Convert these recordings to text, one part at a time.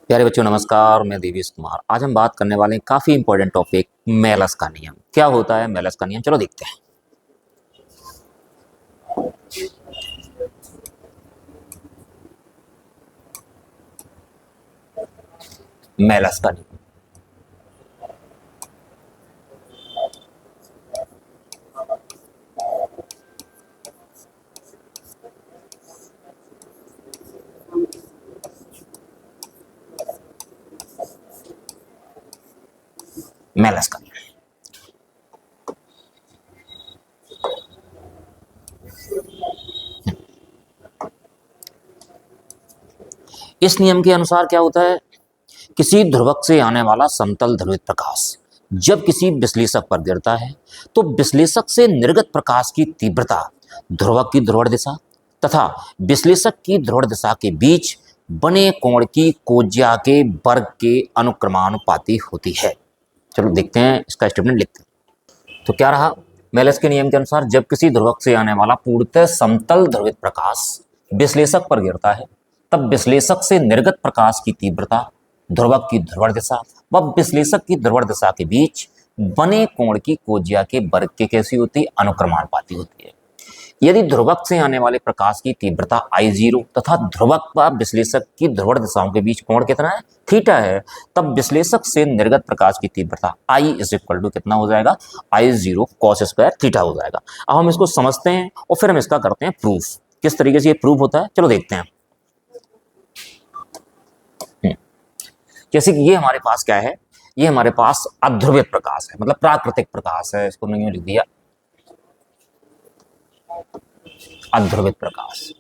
प्यारे बच्चों नमस्कार, मैं देवेश कुमार। आज हम बात करने वाले हैं काफी इंपॉर्टेंट टॉपिक मेलस का नियम। क्या होता है मेलस का नियम, चलो देखते हैं। मेलस का नियम। मेलस का नियम इस नियम के अनुसार क्या होता है, किसी ध्रुवक से आने वाला समतल ध्रुवित प्रकाश जब किसी विश्लेषक पर गिरता है तो विश्लेषक से निर्गत प्रकाश की तीव्रता ध्रुवक की ध्रुवण दिशा तथा विश्लेषक की ध्रुवण दिशा के बीच बने कोण की कोज्या के वर्ग के अनुक्रमानुपाती होती है। चलो देखते हैं, इसका स्टेटमेंट लिखते हैं। तो क्या रहा, मेलस के नियम के अनुसार जब किसी ध्रुवक से आने वाला पूर्णतः समतल ध्रुवित प्रकाश विश्लेषक पर गिरता है तब विश्लेषक से निर्गत प्रकाश की तीव्रता ध्रुवक की ध्रुवण दिशा व विश्लेषक की ध्रुवण दिशा के बीच बने कोण की कोज्या के वर्ग के कैसी होती है, अनुक्रमानुपाती होती है। यदि ध्रुवक से आने वाले प्रकाश की तीव्रता I0 तथा ध्रुवक व विश्लेषक की ध्रुवण दिशाओं के बीच कोण कितना है, थीटा है, तब विश्लेषक से निर्गत प्रकाश की तीव्रता I इज इक्वल टू कितना हो जाएगा, I0 cos स्क्वायर थीटा हो जाएगा। अब हम इसको समझते हैं और फिर हम इसका करते हैं प्रूफ। किस तरीके से ये प्रूफ होता है, चलो देखते हैं। जैसे कि ये हमारे पास क्या है, ये हमारे पास अध्रुवित प्रकाश है, मतलब प्राकृतिक प्रकाश है। इसको मैंने लिख दिया अध्रुवित प्रकाश।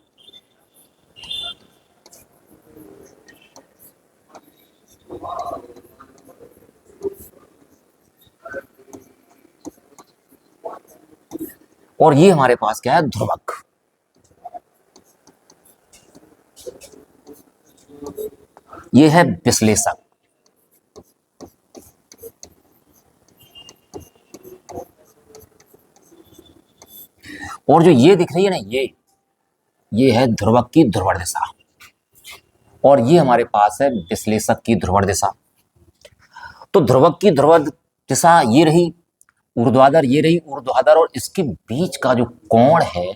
और ये हमारे पास क्या है, ध्रुवक। ये है विश्लेषक। और जो ये दिख रही है ना, ये है ध्रुवक की ध्रुवण दिशा और ये हमारे पास है विश्लेषक की ध्रुवण दिशा। तो ध्रुवक की ध्रुवण दिशा ये रही ऊर्ध्वाधर, ये रही ऊर्ध्वाधर, और इसके बीच का जो कोण है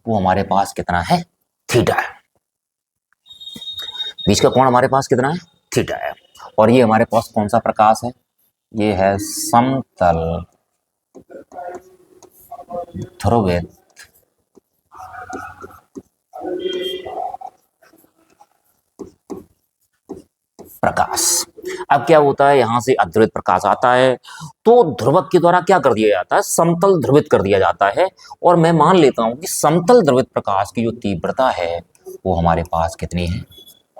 वो हमारे पास कितना है, थीटा है। बीच का कोण हमारे पास कितना है, थीटा है। और ये हमारे पास कौन सा प्रकाश है, ये है समतल ध्रुवित प्रकाश। अब क्या होता है, यहां से अध्रुवित प्रकाश आता है तो ध्रुवक के द्वारा क्या कर दिया जाता है, समतल ध्रुवित कर दिया जाता है। और मैं मान लेता हूं कि समतल ध्रुवित प्रकाश की जो तीव्रता है वो हमारे पास कितनी है,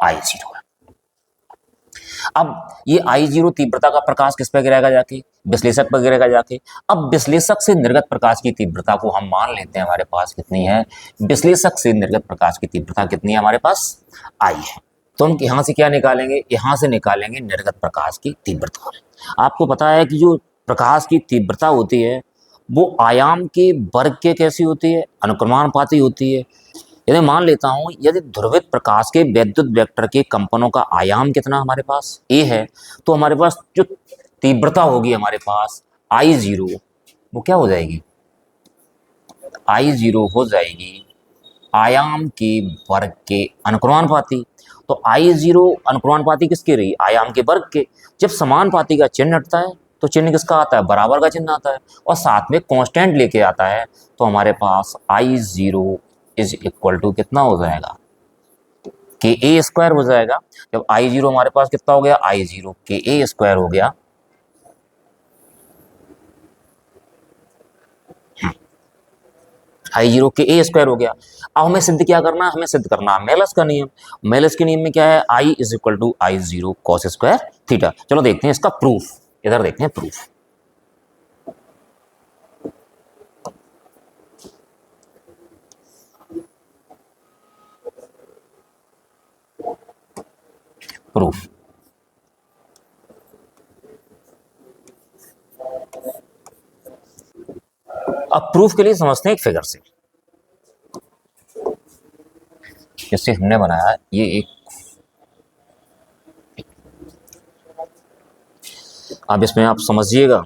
I0 है। अब ये I0 तीव्रता का प्रकाश किस पर गिरेगा, जाके विश्लेषक पर गिरेगा जाके। अब विश्लेषक से निर्गत प्रकाश की तीव्रता को हम मान लेते हैं हमारे पास कितनी है, विश्लेषक से निर्गत प्रकाश की तीव्रता कितनी है हमारे पास, I है। तो हम यहां से क्या निकालेंगे, यहां से निकालेंगे निर्गत प्रकाश की तीव्रता। आपको पता है कि जो प्रकाश की तीव्रता होती है वो आयाम के वर्ग के कैसी होती है, अनुक्रमानुपाती होती है। यदि मान लेता हूं, यदि ध्रुवित प्रकाश के वैद्युत वेक्टर के कंपनों का आयाम कितना हमारे पास a है, तो हमारे पास जो तीव्रता होगी हमारे पास I0 वो क्या हो जाएगी, I0 हो जाएगी आयाम के वर्ग के अनुक्रमानुपाती। तो I0 अनुक्रमानुपाती किसके रही, आयाम के वर्ग के। जब समानुपाती का चिन्ह हटता है तो चिन्ह किसका आता है, बराबर का चिन्ह आता है, और साथ में कांस्टेंट लेके आता है, तो हमारे पास I0 इज इक्वल टू कितना हो जाएगा, के ए स्क्वायर हो जाएगा। जब I0 हमारे पास कितना हो गया, I0 के ए स्क्वायर हो गया। I0 के ए स्क्वायर हो गया। अब हमें सिद्ध क्या करना है, हमें सिद्ध करना है मेलस का नियम। मेलस के नियम में क्या है, I is equal to I0 cos square theta. चलो देखते हैं इसका प्रूफ, इधर देखते हैं प्रूफ। प्रूफ अब प्रूफ के लिए समझते हैं एक फिगर से। जैसे हमने बनाया ये एक अब इसमें आप समझिएगा,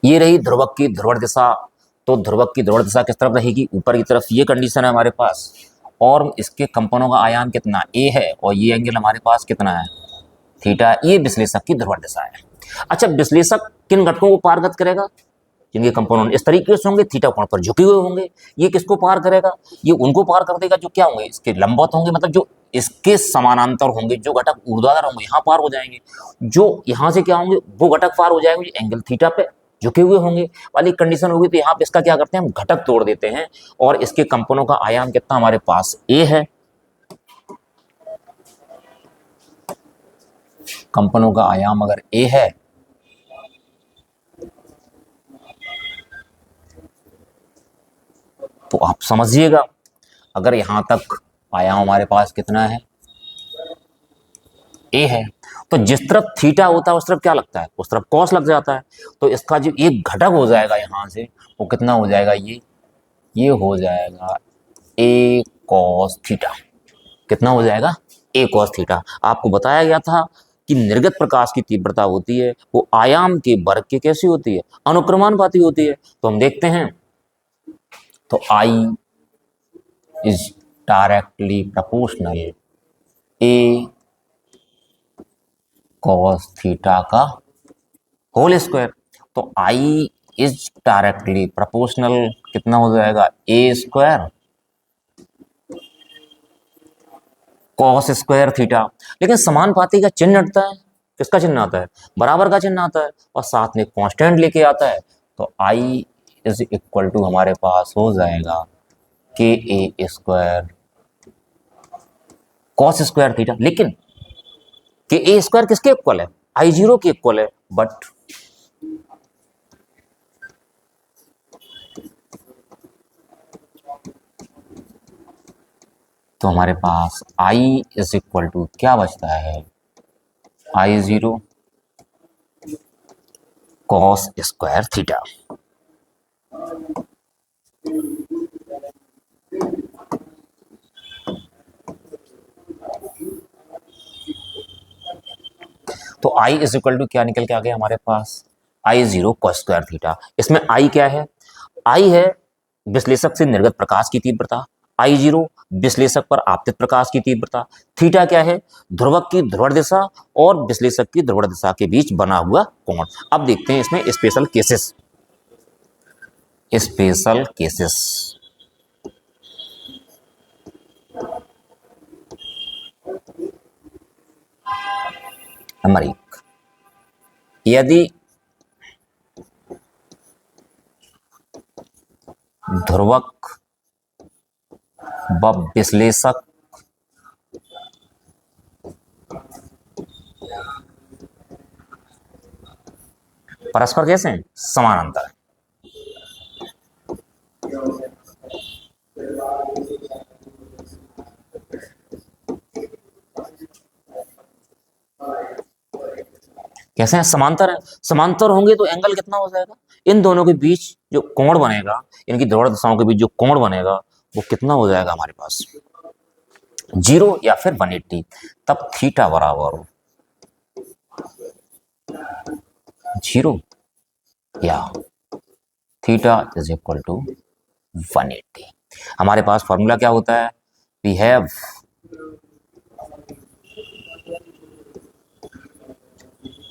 ये रही ध्रुवक की ध्रुवण दिशा। तो ध्रुवक की ध्रुवण दिशा किस तरफ रहेगी? ऊपर की तरफ। ये कंडीशन है हमारे पास, और इसके कंपनों का आयाम कितना ए है, और ये एंगल हमारे पास कितना है, थीटा। ये विश्लेषक की ध्रुवण दिशा है। अच्छा, विश्लेषक किन घटकों को पारगत करेगा? जिनके कंपोनेंट इस तरीके से होंगे, थीटा कोण पर झुके हुए होंगे। ये किसको पार करेगा? ये उनको पार कर देगा जो क्या होंगे, इसके लंबवत होंगे, मतलब जो इसके समानांतर होंगे। जो घटक ऊर्ध्वाधर होंगे यहाँ पार हो जाएंगे, जो यहाँ से क्या होंगे, वो घटक पार हो जाएंगे जो एंगल थीटा पे झुके हुए होंगे। वाली कंडीशन होगी। तो यहाँ पे इसका क्या करते हैं, हम घटक तोड़ देते हैं, और इसके कंपनों का आयाम कितना हमारे पास ए है। कंपनों का आयाम अगर ए है, तो आप समझिएगा, अगर यहां तक आयाम हमारे पास कितना है, ए है, तो जिस तरफ थीटा होता है उस तरफ क्या लगता है, उस तरफ कॉस लग जाता है। तो इसका जो एक घटक हो जाएगा यहां से, वो कितना हो जाएगा, ये हो जाएगा ए कॉस थीटा। कितना हो जाएगा, ए कॉस थीटा। आपको बताया गया था कि निर्गत प्रकाश की तीव्रता होती है वो आयाम के वर्ग की कैसी होती है, अनुक्रमानुपाती होती है। तो हम देखते हैं, तो I is directly proportional A cos theta का होल स्क्वायर। तो आई इज डायरेक्टली प्रोपोर्शनल कितना हो जाएगा, A square cos square theta. लेकिन समानुपाती का चिन्ह हटता है। किसका चिन्ह आता है, बराबर का चिन्ह आता है, और साथ में कांस्टेंट लेके आता है। तो आई इज इक्वल टू हमारे पास हो जाएगा के ए स्क्वायर कॉस स्क्वायर थीटा। लेकिन के ए स्क्वायर किसके इक्वल है, आई जीरो के इक्वल है। बट तो हमारे पास आई इज इक्वल टू क्या बचता है, I zero cos square theta. तो आई इज इक्वल टू क्या निकल के आ गया हमारे पास, आई जीरो कॉस स्क्वायर थीटा। इसमें आई क्या है, आई है विश्लेषक से निर्गत प्रकाश की तीव्रता, आई जीरो विश्लेषक पर आपतित प्रकाश की तीव्रता, थीटा क्या है, ध्रुवक की ध्रुवण दिशा और विश्लेषक की ध्रुवण दिशा के बीच बना हुआ कोण। अब देखते हैं इसमें special cases. Special cases, number 1, यदि ध्रुवक व विश्लेषक परस्पर कैसे हैं, समानांतर है। कैसे हैं, समांतर है। समांतर होंगे तो एंगल कितना हो जाएगा, इन दोनों के बीच जो कोण बनेगा, इनकी ध्रुवण दिशाओं के बीच जो कोण बनेगा वो कितना हो जाएगा हमारे पास, 0 या फिर 180। तब थीटा बराबर हो 0 या थीटा इज इक्वल टू 180। हमारे पास फॉर्मूला क्या होता है, we have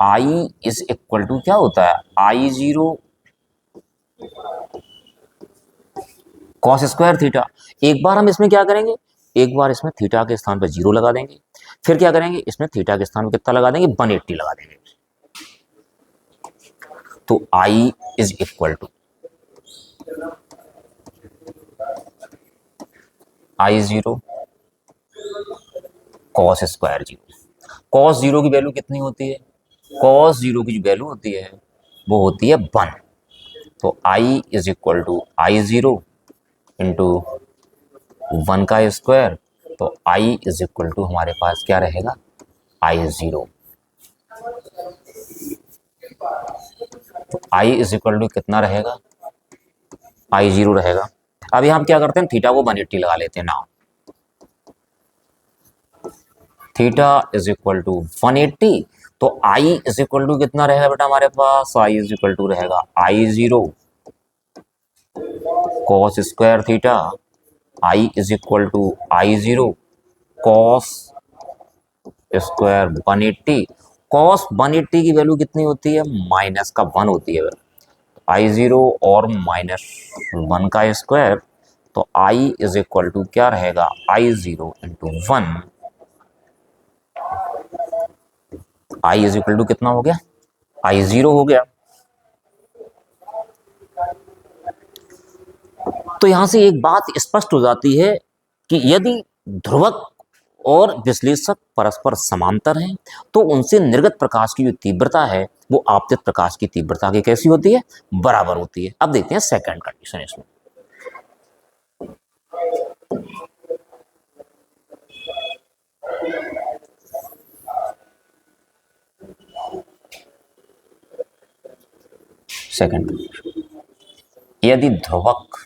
I is equal to क्या होता है, I zero cos square theta. एक बार हम इसमें क्या करेंगे, एक बार इसमें थीटा के स्थान पर 0 लगा देंगे, फिर क्या करेंगे, इसमें थीटा के स्थान पर कितना लगा देंगे, 180 लगा देंगे। तो I is equal to I zero cos square zero. Cos zero की वैल्यू कितनी होती है, कॉस जीरो की जो वैल्यू होती है वो होती है 1। तो I is equal to I zero into 1 का स्क्वायर। तो आई इज इक्वल टू हमारे पास क्या रहेगा, I0। तो I इज इक्वल टू कितना रहेगा, I0 रहेगा। अब यहाँ हम क्या करते हैं, थीटा को 180 लगा लेते हैं ना। थीटा इज इक्वल टू 180, तो I इज इक्वल टू कितना रहेगा बेटा हमारे पास, I इज इक्वल टू रहेगा I0 cos square theta. I is equal to I0 cos square 180। cos 180 की वैल्यू कितनी होती है, माइनस का 1 होती है। I0 और -1 का स्क्वायर, तो I इज इक्वल टू क्या रहेगा, I0 into 1। I is equal to कितना हो गया, I0 हो गया। तो यहां से एक बात स्पष्ट हो जाती है कि यदि ध्रुवक और विश्लेषक परस्पर समांतर हैं तो उनसे निर्गत प्रकाश की जो तीव्रता है वो आपतित प्रकाश की तीव्रता की कैसी होती है, बराबर होती है। अब देखते हैं सेकंड कंडीशन इसमें। सेकंड कंडीशन, यदि ध्रुवक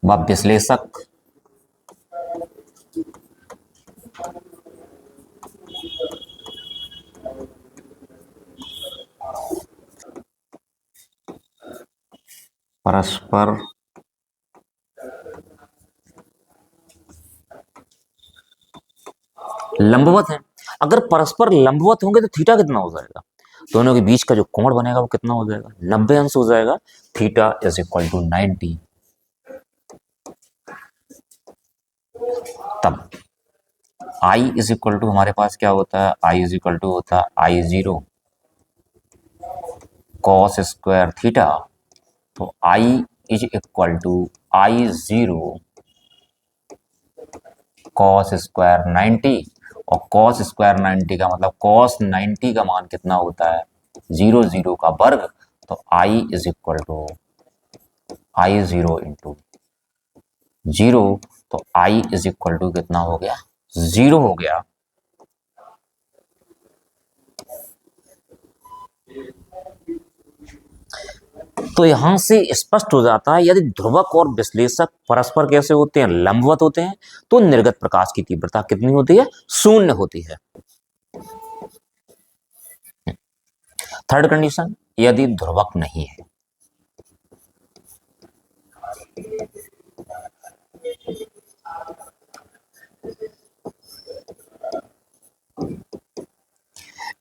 व विश्लेषक परस्पर लंबवत है। अगर परस्पर लंबवत होंगे तो थीटा कितना हो जाएगा, दोनों के बीच का जो कोण बनेगा वो कितना हो जाएगा, 90 अंश हो जाएगा। Theta is equal to 90। तब I इज इक्वल टू हमारे पास क्या होता है, I इज इक्वल टू होता है I0 cos स्क्वायर थीटा। तो I is equal to I0 cos square 90, और cos स्क्वायर 90 का मतलब cos 90 का मान कितना होता है, 0 का वर्ग। तो I is equal to I0 into 0, तो I इज इक्वल टू कितना हो गया, 0 हो गया। तो यहां से स्पष्ट हो जाता है यदि ध्रुवक और विश्लेषक परस्पर कैसे होते हैं, लंबवत होते हैं, तो निर्गत प्रकाश की तीव्रता कितनी होती है, 0 होती है। थर्ड कंडीशन, यदि ध्रुवक नहीं है,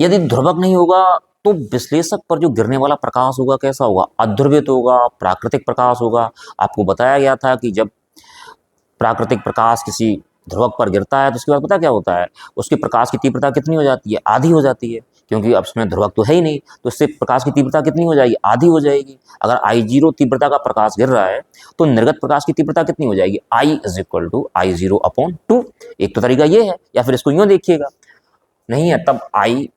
यदि ध्रुवक नहीं होगा तो विश्लेषक पर जो गिरने वाला प्रकाश होगा कैसा होगा, अध्रुवित होगा, प्राकृतिक प्रकाश होगा। आपको बताया गया था कि जब प्राकृतिक प्रकाश किसी ध्रुवक पर गिरता है तो उसके बाद पता क्या होता है, उसकी प्रकाश की तीव्रता कितनी हो जाती है, आधी हो जाती है, क्योंकि अब उसमें ध्रुवक तो है ही नहीं, तो इससे प्रकाश की तीव्रता कितनी हो जाएगी, आधी हो जाएगी। अगर I0 तीव्रता का प्रकाश गिर रहा है तो निर्गत प्रकाश की तीव्रता कितनी हो जाएगी, I is equal to I0 upon 2। एक तो तरीका ये है, या फिर इसको यूं देखिएगा, नहीं है तब I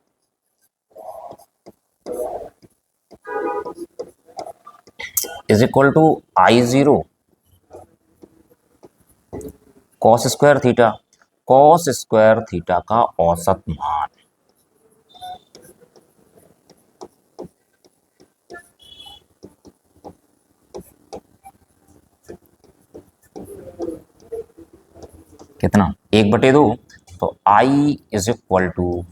is equal to I0 cos square theta, cos square theta का औसत मान। कितना, 1/2। तो I is equal to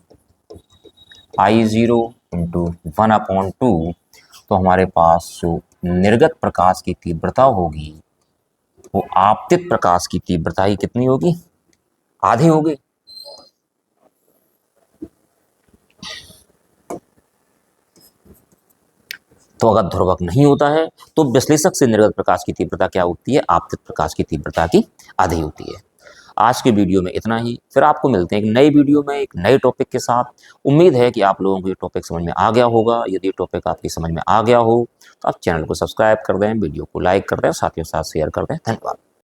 I0 into 1/2। तो हमारे पास जो निर्गत प्रकाश की तीव्रता होगी वो आपतित प्रकाश की तीव्रता ही कितनी होगी, आधी होगी। तो अगर ध्रुवक नहीं होता है तो विश्लेषक से निर्गत प्रकाश की तीव्रता क्या होती है, आपतित प्रकाश की तीव्रता की आधी होती है। आज के वीडियो में इतना ही, फिर आपको मिलते हैं एक नए वीडियो में एक नए टॉपिक के साथ। उम्मीद है कि आप लोगों को ये टॉपिक समझ में आ गया होगा। यदि टॉपिक आपकी समझ में आ गया हो तो आप चैनल को सब्सक्राइब कर दें, वीडियो को लाइक कर दें, साथियों के साथ शेयर कर दें। धन्यवाद।